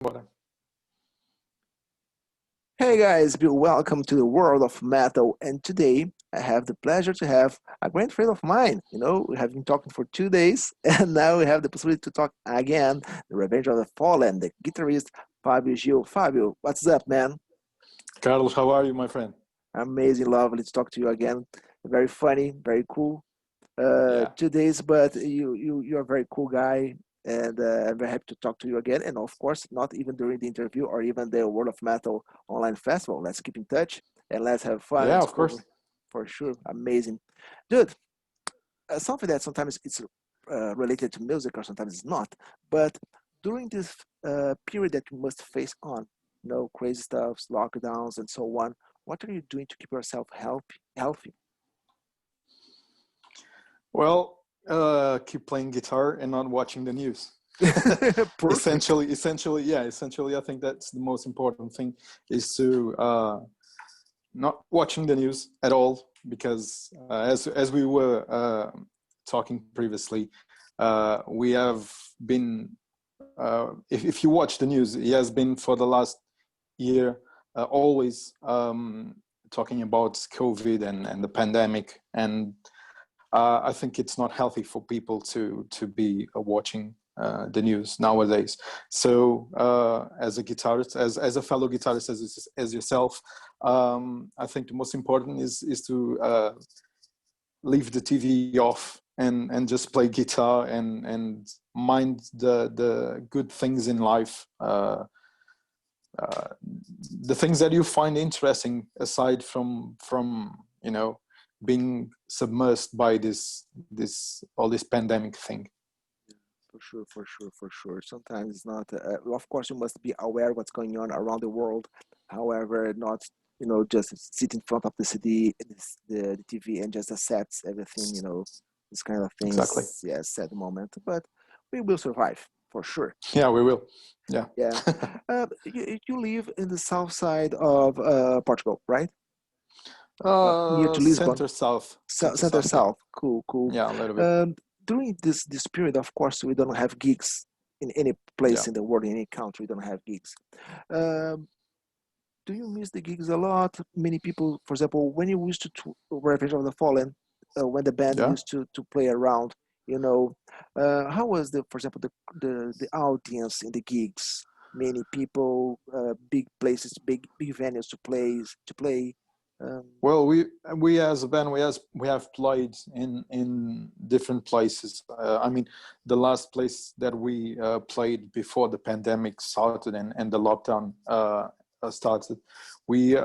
Bora. Hey guys, welcome to the world of metal. And today I have the pleasure to have a great friend of mine. We have been talking for 2 days, and now we have the possibility to talk again. The Revenge of the Fallen, the guitarist Fábio Gil. Fábio, what's up, man? Carlos, how are you, my friend? Amazing, lovely to talk to you again. Very funny, very cool. Yeah. 2 days, but you're a very cool guy, and I'm very happy to talk to you again. And of course, not even during the interview or even the World of Metal online festival. Let's keep in touch and let's have fun and Yeah, of discover course. for sure. Amazing, dude. Something that sometimes it's related to music or sometimes it's not. But during this period that you must face on, crazy stuffs, lockdowns, and so on. What are you doing to keep yourself healthy? Well, keep playing guitar and not watching the news. Perfect. Essentially, I think that's the most important thing is to not watching the news at all, because as we were talking previously, we have been. If you watch the news, it has been for the last year always talking about COVID and the pandemic, and I think it's not healthy for people to be watching the news nowadays. So as a guitarist, as a fellow guitarist as yourself, I think the most important is to leave the TV off and just play guitar and mind the good things in life. The things that you find interesting aside from being submersed by this all this pandemic thing. For sure, for sure, for sure. Sometimes it's not. Of course, you must be aware what's going on around the world. However, not just sit in front of the CD, the TV, and just accept everything. This kind of Exactly. things. Yeah, sad moment, but we will survive for sure. Yeah, we will. Yeah. Yeah. You live in the south side of Portugal, right? Near to Lisbon, Center south. Center center south, yeah. south. Cool, cool. Yeah, a little bit. During this period, of course, we don't have gigs in any Yeah. place in the world, in any country. We don't have gigs. Um, do you miss the gigs a lot? Many people, for example, when you used to Revenge of the Fallen, when the band Yeah. used to play around, how was for example, the audience in the gigs? Many people, big places, big venues to play. Um, Well, we as a band we have played in different places. I mean, the last place that we played before the pandemic started and the lockdown started, we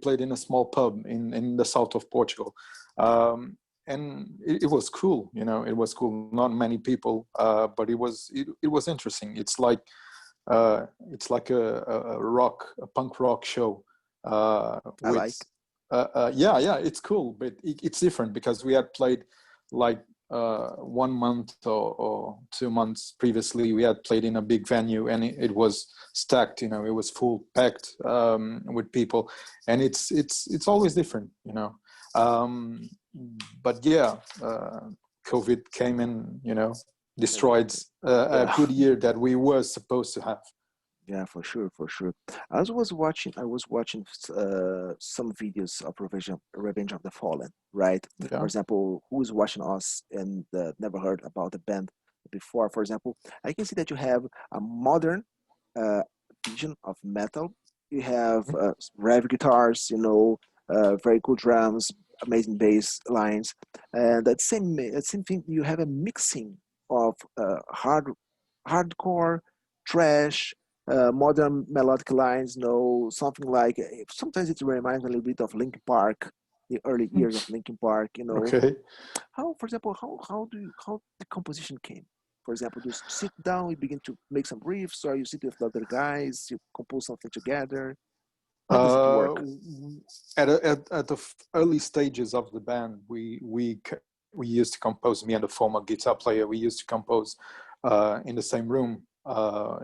played in a small pub in the south of Portugal, and it was cool. It was cool. Not many people, but it was interesting. It's like a punk rock show I with like. yeah, it's cool, but it's different because we had played like 1 month or 2 months previously. We had played in a big venue and it was stacked. It was full packed with people, and it's always different. Um, but yeah, COVID came and destroyed a Yeah. good year that we were supposed to have. Yeah, for sure, for sure. I was watching some videos of Revenge of the Fallen, right? For Yeah. example, who is watching us and never heard about the band before? For example, I can see that you have a modern uh, vision of metal. You have rev guitars, very cool drums, amazing bass lines, and that same thing. You have a mixing of hardcore, trash, modern melodic lines, something like sometimes it reminds me a little bit of Linkin Park, the early years of Linkin Park. Okay. How, for example, how the composition came? For example, you sit down, you begin to make some riffs, or you sit with other guys, you compose something together. How does it Uh, work? at the early stages of the band, we used to compose. Me and the former guitar player, we used to compose in the same room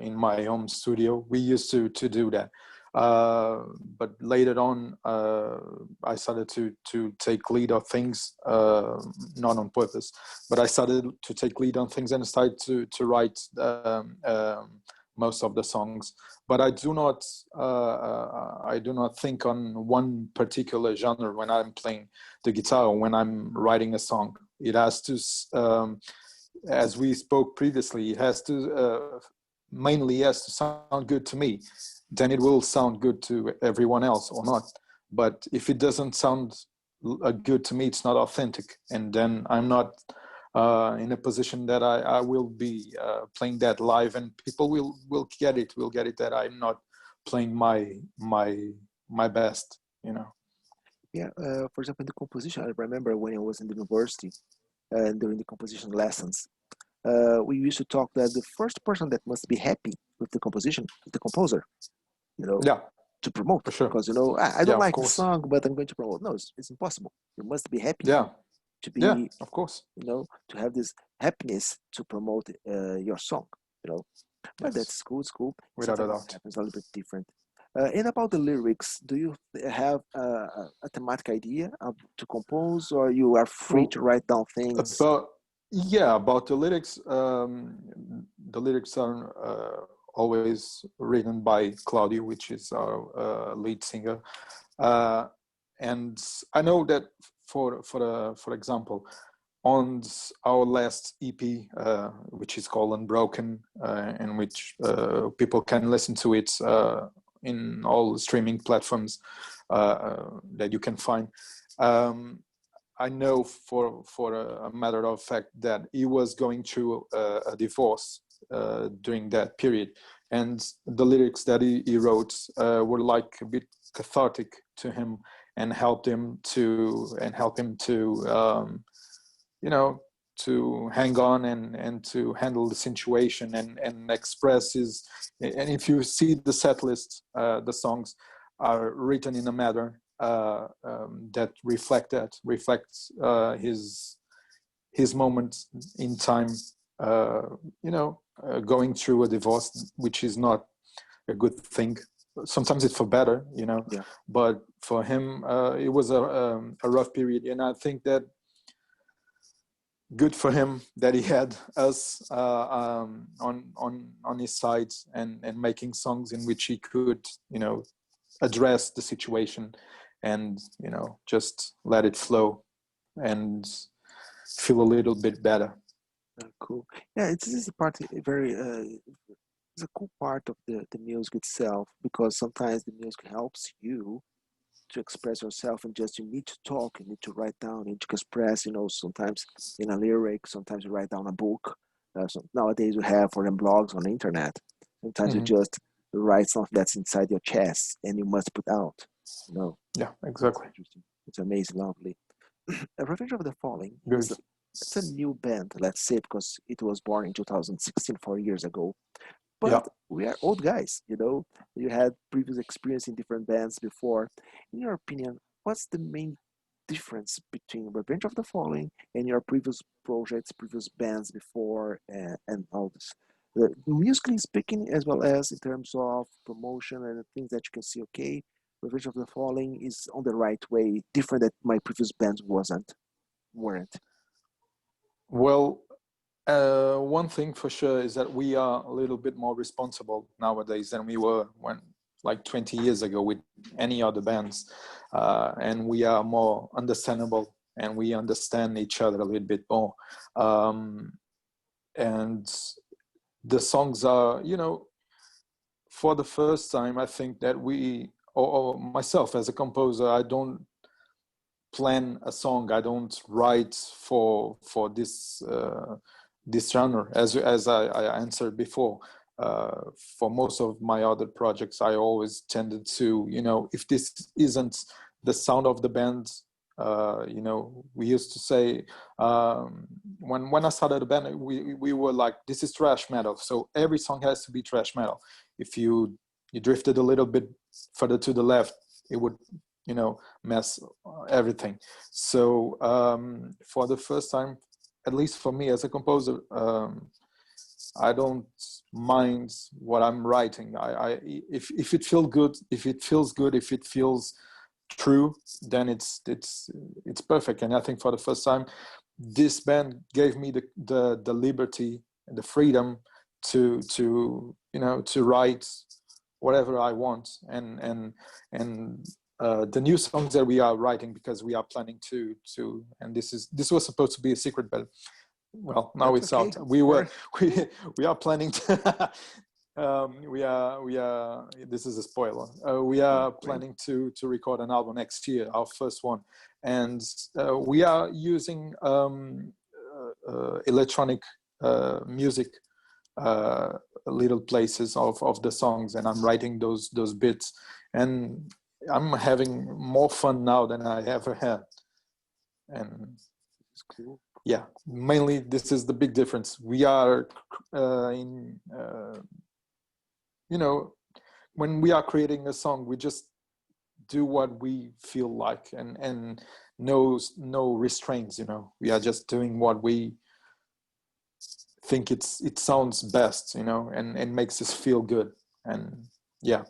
in my home studio. We used to do that. But later on, I started to take lead of things, not on purpose, but I started to take lead on things and started to write most of the songs, but I do not think on one particular genre when I'm playing the guitar or when I'm writing a song. It has to, as we spoke previously, it has to mainly has to sound good to me. Then it will sound good to everyone else or not. But if it doesn't sound good to me, it's not authentic, and then I'm not in a position that I will be playing that live, and people will get it that I'm not playing my best, you know. Yeah, for example, in the composition, I remember when I was in the university during the composition lessons, we used to talk that the first person that must be happy with the composition is the composer, you know, Yeah, to promote. for sure. Because, you know, I Yeah, don't of like the course. song, but I'm going to promote. No, it's impossible. You must be happy Yeah, to yeah, be, of course. you know, to have this happiness to promote your song, you know. But Yes, that's cool. It's cool. without a Sometimes it doubt. happens a little bit different. And about the lyrics, do you have a thematic idea of, to compose, or you are free Well, to write down things? about about the lyrics are always written by Claudio, which is our lead singer, uh, and I know that for example, on our last EP, which is called Unbroken, in which people can listen to it in all streaming platforms that you can find. Um, I know for a matter of fact that he was going through a divorce during that period, and the lyrics that he wrote were like a bit cathartic to him and help him to you know, to hang on and to handle the situation and express his. And if you see the set list, the songs are written in a manner that reflects his moment in time. You know, going through a divorce, which is not a good thing. Sometimes it's for better, you know, Yeah. but for him, it was a rough period, and I think that good for him that he had us on his side and making songs in which he could, you know, address the situation and, you know, just let it flow and feel a little bit better. Cool. Yeah, this is a part very it's a cool part of the music itself, because sometimes the music helps you to express yourself, and just you need to talk, you need to write down, you need to express, you know, sometimes in a lyric, sometimes you write down a book. So nowadays we have for them blogs on the internet. Sometimes you Hmm. just write something that's inside your chest and you must put out. You know, Yeah, it's exactly. interesting. It's amazing, lovely. Revenge of the Falling Good. is it's a new band, let's say, because it was born in 2016, 4 years ago. Yeah. But we are old guys, you know. You had previous experience in different bands before. In your opinion, what's the main difference between Revenge of the Falling and your previous projects, previous bands before, and all this? Musically speaking, as well as in terms of promotion and the things that you can see, okay, Revenge of the Falling is on the right way, different that my previous bands weren't. Well, one thing for sure is that we are a little bit more responsible nowadays than we were when, like 20 years ago, with any other bands, and we are more understandable and we understand each other a little bit more. Um, and the songs are, you know, for the first time, I think that or myself as a composer, I don't plan a song. I don't write for this genre, as I answered before. For most of my other projects, I always tended to, you know, if this isn't the sound of the band, you know, we used to say, when I started the band, we were like, this is thrash metal, so every song has to be thrash metal. If you drifted a little bit further to the left, it would, you know, mess everything. So for the first time, at least for me as a composer, I don't mind what I'm writing. If it feels good, if it feels true, then it's perfect. And I think for the first time, this band gave me the liberty and the freedom to write whatever I want, and the new songs that we are writing, because we are planning to and this was supposed to be a secret, but well, now That's it's okay. out. We are planning to we are this is a spoiler. We are planning to record an album next year, our first one, and we are using electronic music little places of the songs, and I'm writing those bits, and I'm having more fun now than I ever had. And It's cool. yeah, mainly this is the big difference. We are when we are creating a song, we just do what we feel like, and no restraints. We are just doing what we think it sounds best, and makes us feel good. And yeah.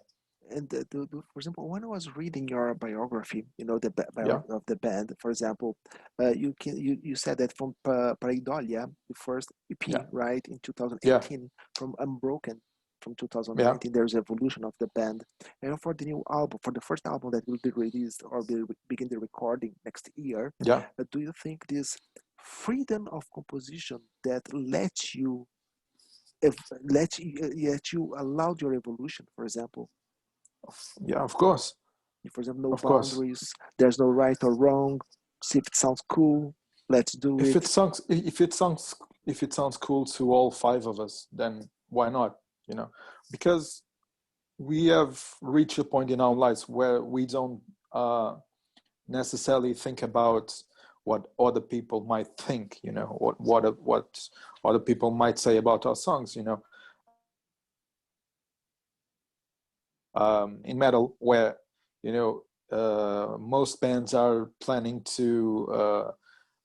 And for example, when I was reading your biography, the Yeah, biography of the band, for example, you said that from Pareidolia, the first yeah, EP, right, in yeah, 2018, from Unbroken, from yeah, 2019, there's evolution of the band, and for the new album, for the first album that will be released or will begin the recording next year, yeah. do you think this freedom of composition that lets you, if let you allowed your evolution, for example? Yeah, of course, For example, no of course. boundaries. There's no right or wrong. See if it sounds cool. Let's do If it. it sounds cool to all five of us, then why not? Because we have reached a point in our lives where we don't necessarily think about what other people might think. What other people might say about our songs. In metal, where most bands are planning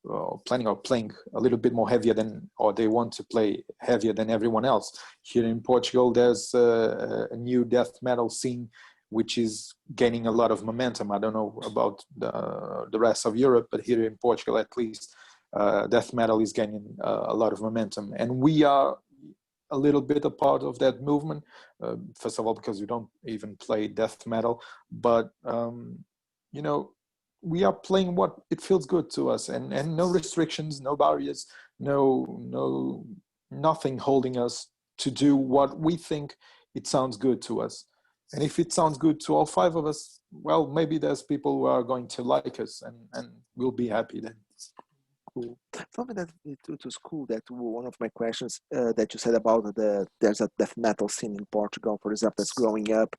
or playing a little bit more heavier than, or they want to play heavier than everyone else. Here in Portugal, there's a new death metal scene which is gaining a lot of momentum. I don't know about the rest of Europe, but here in Portugal at least, death metal is gaining a lot of momentum, and we are a little bit a part of that movement. First of all, because we don't even play death metal, but we are playing what it feels good to us, and no restrictions, no barriers, nothing holding us to do what we think it sounds good to us. And if it sounds good to all five of us, well, maybe there's people who are going to like us, and we'll be happy then. Cool. Something that it was cool that one of my questions that you said about there's a death metal scene in Portugal, for example, that's growing up.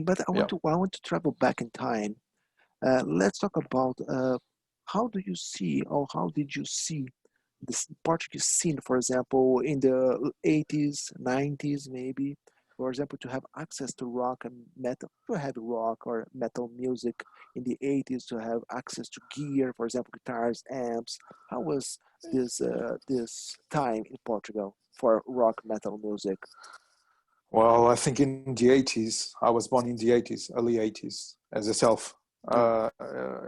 But Yeah. I want to travel back in time. Let's talk about how do you see, or how did you see this Portuguese scene, for example, in the 80s, 90s, maybe, for example, to have access to rock and metal, to have rock or metal music in the 80s, to have access to gear, for example, guitars, amps. How was this time in Portugal for rock metal music? Well, I think in the 80s, I was born in the 80s, early 80s, as a self. Yeah.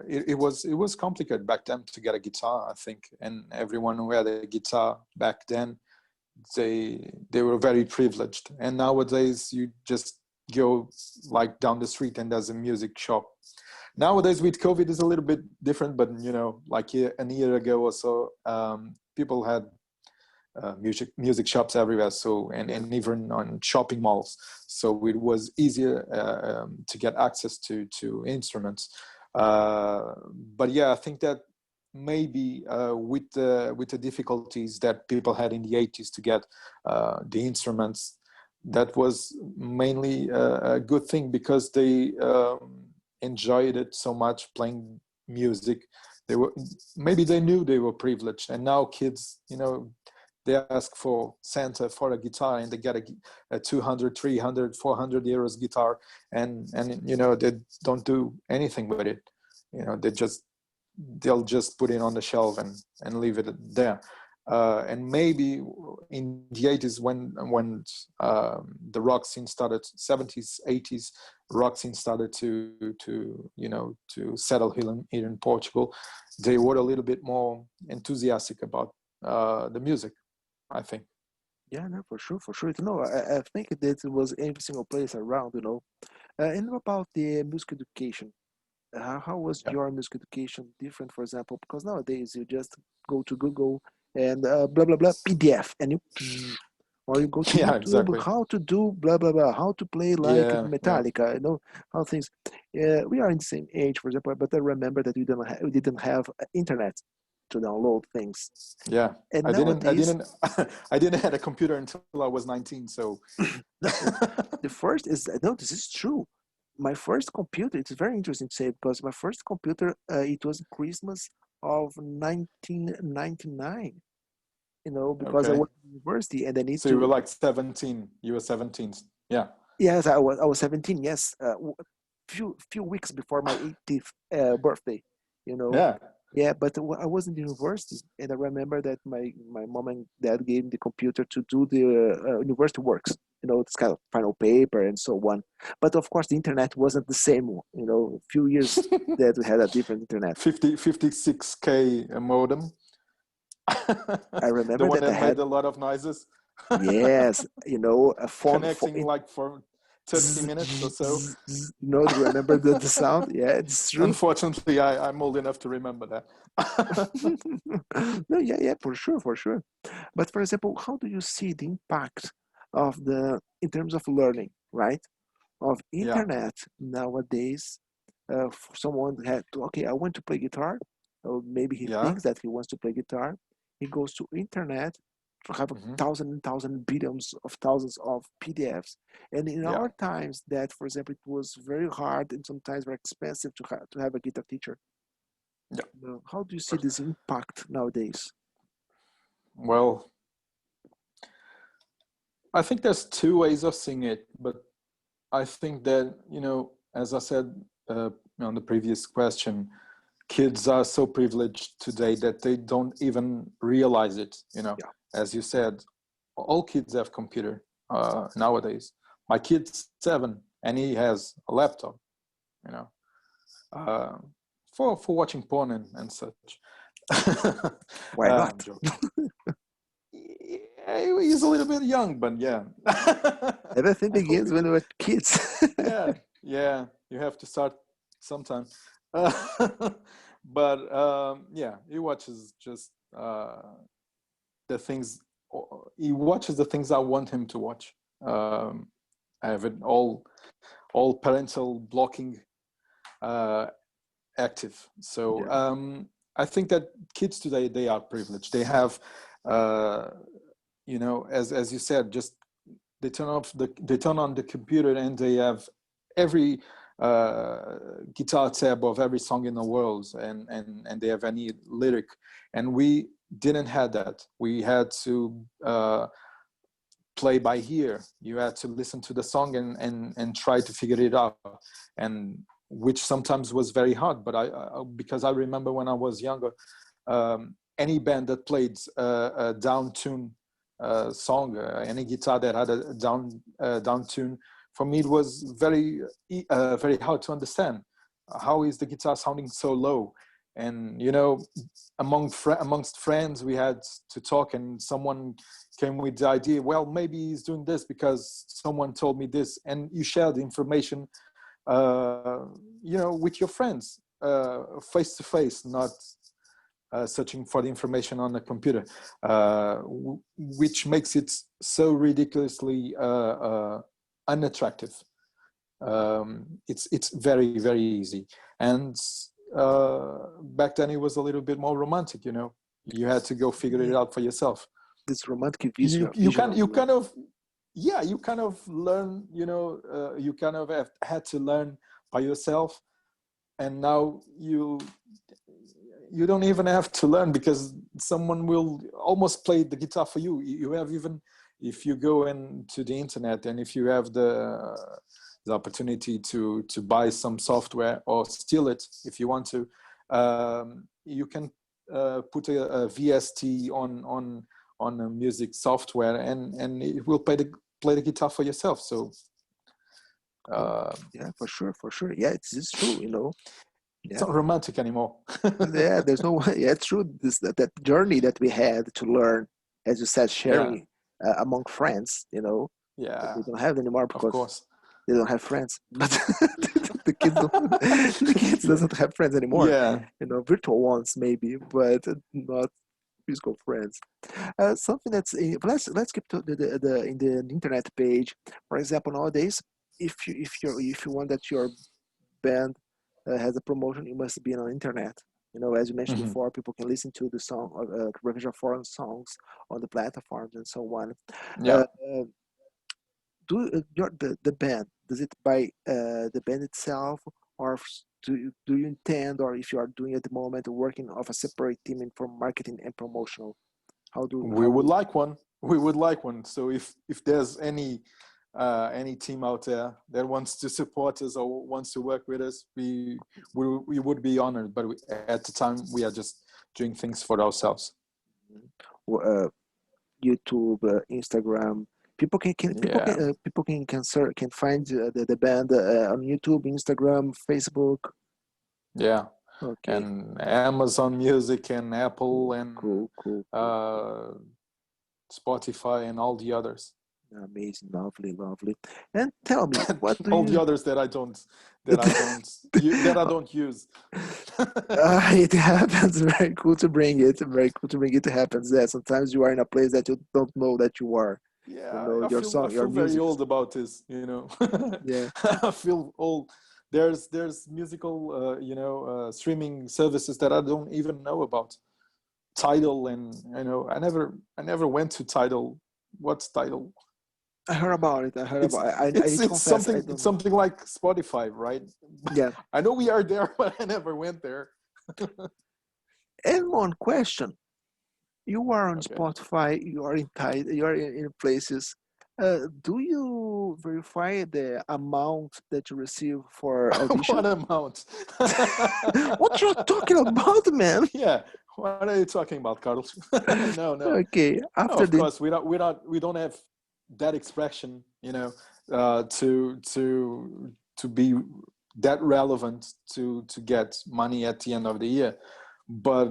It was complicated back then to get a guitar, I think, and everyone who had a guitar back then, they were very privileged. And nowadays, you just go like down the street and there's a music shop. Nowadays with COVID is a little bit different, but like a year ago or so, people had music shops everywhere, so and even on shopping malls, so it was easier to get access to instruments. But yeah, I think that maybe with the difficulties that people had in the 80s to get the instruments, that was mainly a good thing, because they enjoyed it so much, playing music. Maybe they knew they were privileged, and now kids, they ask for Santa for a guitar, and they get a 200, 300, 400 euros guitar, and they don't do anything with it. They'll just put it on the shelf and leave it there. And maybe in the 80s, when the rock scene started, 70s, 80s, rock scene started to settle here in Portugal, they were a little bit more enthusiastic about the music, I think. Yeah, no, for sure, for sure. I think that it was every single place around, and about the music education, how was Yeah. your music education different, for example? Because nowadays you just go to Google and blah blah blah PDF, and you or you go to Yeah, YouTube exactly. how to do blah blah blah, how to play like Yeah, yeah, Metallica, how things. We are in the same age, for example, but I remember that we didn't have internet to download things, yeah. and I nowadays didn't, I didn't have a computer until I was 19. So, no, the first is no, this is true. My first computer, it's very interesting to say because my first computer, it was Christmas of 1999, because I okay. was in university and I need So you were to, like 17. You were 17. Yeah, yes, I was 17, yes, few weeks before my 18th birthday, you know. yeah, Yeah, but I was in the university, and I remember that my mom and dad gave me the computer to do the university works, this kind of final paper and so on. But of course, the internet wasn't the same, a few years that we had a different internet. 56K modem. I The remember one that I that made had, a lot of noises. yes, a phone for Connecting like for 30 minutes or so. do you remember the sound? Yeah, it's true. Unfortunately, I'm old enough to remember that. No, yeah, yeah, for sure, for sure. But for example, how do you see the impact of in terms of learning, right? Of Yeah, internet nowadays? For someone had to, okay, I want to play guitar, or maybe he yeah. thinks that he wants to play guitar. He goes to internet to have a Hmm. thousand and thousand billions of thousands of PDFs. And in Yeah, our times, that for example, it was very hard and sometimes very expensive to have a guitar teacher. yeah. How do you Of see course. this impact nowadays? Well, I think there's two ways of seeing it, but I think that, as I said on the previous question, kids are so privileged today that they don't even realize it. Yeah, As you said, all kids have computer nowadays. My kid's 7 and he has a laptop, you know, uh, for watching porn and such. why I'm not? joking. Yeah, he's a little bit young, but yeah. Everything I hope begins he when will. we're kids. Yeah, yeah. You have to start sometime. Uh, but yeah, he watches just the things. He watches the things I want him to watch. I have it all parental blocking uh, active. So Yeah, I think that kids today, they are privileged. They have, uh, as you said, just they turn on the computer and they have every guitar tab of every song in the world, and they have any lyric, and we didn't have that. We had to play by ear. You had to listen to the song and try to figure it out, and which sometimes was very hard. But because I remember when I was younger, any band that played a down tune song, any guitar that had a down tune, for me it was very hard to understand. How is the guitar sounding so low? And amongst friends, we had to talk, and someone came with the idea. Well, maybe he's doing this because someone told me this, and you share the information, with your friends, face to face, not searching for the information on the computer, which makes it so ridiculously unattractive. It's very very easy, and back then it was a little bit more romantic. You had to go figure it yeah. out for yourself. This romantic You vision, you vision can of you love. kind of yeah, you kind of learn. You kind of have had to learn by yourself, and now you don't even have to learn because someone will almost play the guitar for you. You have even, if you go into the internet and if you have the opportunity to buy some software or steal it if you want to, you can put a VST on a music software, and it will play the guitar for yourself. So Oh, uh, yeah, for sure, for sure. Yeah, it's true. it's Yeah, not romantic anymore. yeah. There's no, yeah, it's true. That journey that we had to learn, as you said, Yeah, sharing. among friends, but Yeah, they don't have it anymore of because course. they don't have friends. But the kids don't, the kids doesn't have friends anymore. Yeah. Virtual ones maybe, but not physical friends. Something that's let's keep to the in the internet page. For example, nowadays, if you want that your band has a promotion, it must be on internet. As you mentioned Hmm. before, people can listen to the song, revision foreign songs on the platforms and so on. Yeah. Uh, uh, the band, does it by the band itself, or do you intend, or if you are doing at the moment working of a separate team in for marketing and promotional? We would like one. We would like one. So if there's any team out there that wants to support us or wants to work with us, we would be honored. But at the time, we are just doing things for ourselves. uh, YouTube, Instagram. Yeah. People can find the band on YouTube, Instagram, Facebook. Yeah. Okay, And Amazon Music and Apple and cool, cool, cool. uh, Spotify and all the others. Amazing, lovely, lovely. And tell me, what do All the you? others that I don't use. It happens. Very cool to bring it. Very cool to bring it. It happens. Yeah, sometimes you are in a place that you don't know that you are. Yeah, I Your feel I song, your feel very music. old about this. Yeah. I feel old. There's musical streaming services that I don't even know about. Tidal, and I never went to Tidal. What's Tidal? I heard about it. I heard It's about it. I it's need to it's confess, I something don't it's know. something like Spotify, right? Yeah. I know we are there, but I never went there. And one question. You are on Okay. Spotify, you are you are in places. Do you verify the amount that you receive for audition? What amount? What you're talking about, man? Yeah. What are you talking about, Carlos? No, no. Okay, No, after of the course we don't have that expression, to be that relevant to get money at the end of the year. But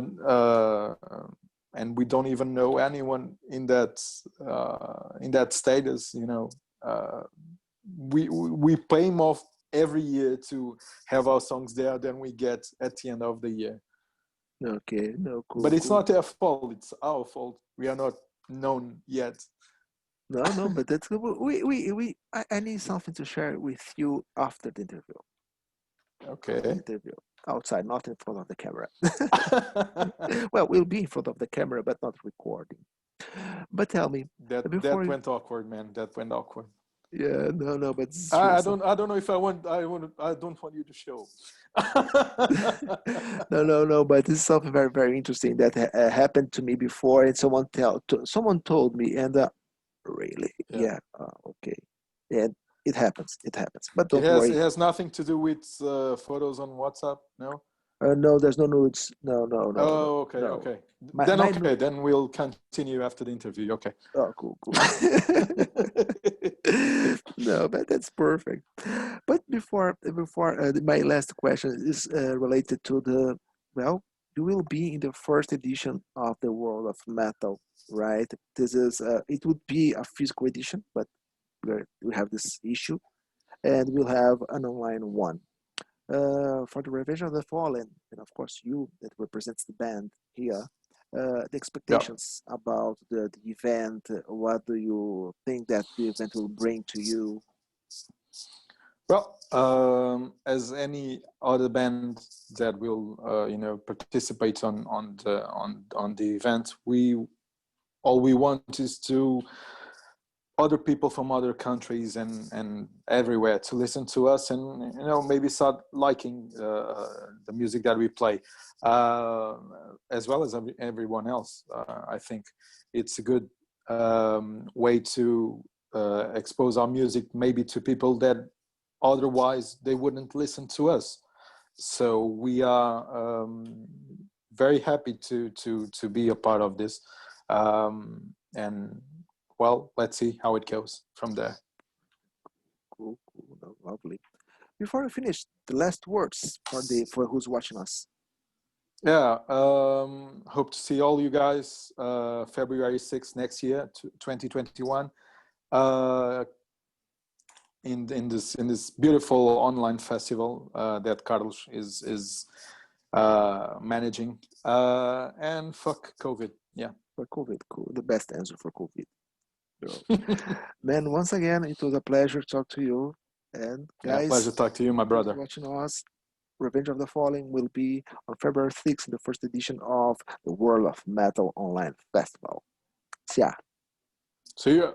and we don't even know anyone in that status. Uh, we pay more every year to have our songs there than we get at the end of the year. okay, no, But cool, it's cool. not their fault, it's our fault. We are not known yet. No, no, but that's good. I need something to share with you after the interview. After the Okay. interview, outside, not in front of the camera. Well, we'll be in front of the camera, but not recording. But tell me, that before, went awkward, man. That went awkward. yeah, no, no, but it's true. I don't I don't know if I don't want you to show. No, no, no, but this is something very, very interesting that happened to me before, and someone told me, and really, Yeah. yeah, okay, and it happens, but It don't has it worry. has nothing to do with photos on WhatsApp, no? No, there's no nudes. No, no, no, no, Oh, okay, no. okay. My Then my okay, then we'll continue after the interview. Okay. Oh, cool, cool. No, but that's perfect. But before my last question is related to well, you will be in the first edition of the World of Metal, right? This is it would be a physical edition, but we have this issue, and we'll have an online one. For the Revision of the Fallen, and of course you that represents the band here, the Yeah. expectations about the event, what do you think that the event will bring to you? Well, as any other band that will, participate on the event, all we want is to other people from other countries and everywhere to listen to us and maybe start liking the music that we play, uh, as well as everyone else. I think it's a good way to expose our music maybe to people that otherwise they wouldn't listen to us. So we are very happy to be a part of this, and well, let's see how it goes from there. Cool, cool, no, lovely. Before we finish, the last words for who's watching us. Yeah, hope to see all you guys February 6th next year, 2021, uh, in this beautiful online festival that Carlos is managing. And fuck COVID. Yeah. For COVID, cool. The best answer for COVID. Bro. Man, once again, it was a pleasure to talk to you. And Yeah, pleasure guys, to talk to you, my who's brother. watching us, Revenge of the Fallen will be on February 6th, the first edition of the World of Metal Online Festival. See ya. See you.